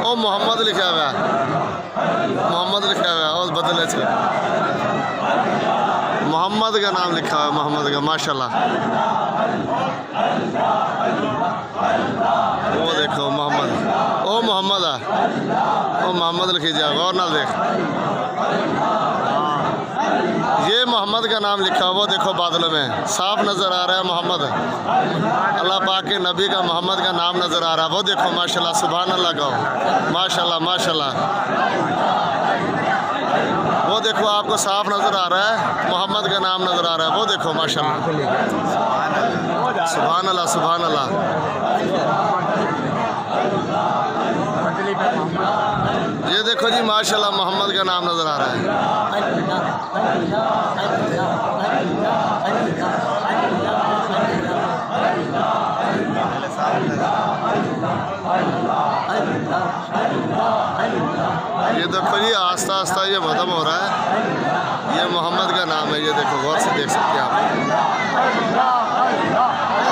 ओ मोहम्मद लिखा हुआ है, मोहम्मद लिखा हुआ है और बदले से मोहम्मद का नाम लिखा हुआ है, मोहम्मद का माशाल्लाह। वो देखो मोहम्मद, ओ मोहम्मद है, ओ मोहम्मद लिखी जाएगा और ना देख, ये मोहम्मद का नाम लिखा, वो देखो बादलों में साफ नज़र आ रहा है मोहम्मद, अल्लाह पाक के नबी का मोहम्मद का नाम नज़र आ रहा है। वो देखो माशाल्लाह, सुभान अल्लाह का माशाल्लाह माशाल्लाह। वो देखो आपको साफ नज़र आ रहा है, मोहम्मद का नाम नज़र आ रहा है। वो देखो माशाल्लाह, सुभान अल्लाह सुभान अल्लाह। ये देखो जी माशाल्लाह, मोहम्मद का नाम नज़र आ रहा है। ये देखो जी आस्ता आस्ता ये ख़त्म हो रहा है, ये मोहम्मद का नाम है। ये देखो गौर से देख सकते हैं आप,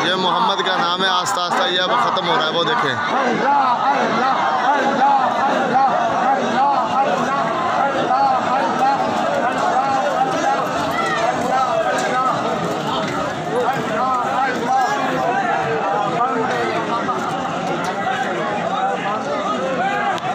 ये मोहम्मद का नाम है। आस्ता आस्ता ये अब ख़त्म हो रहा है। वो देखें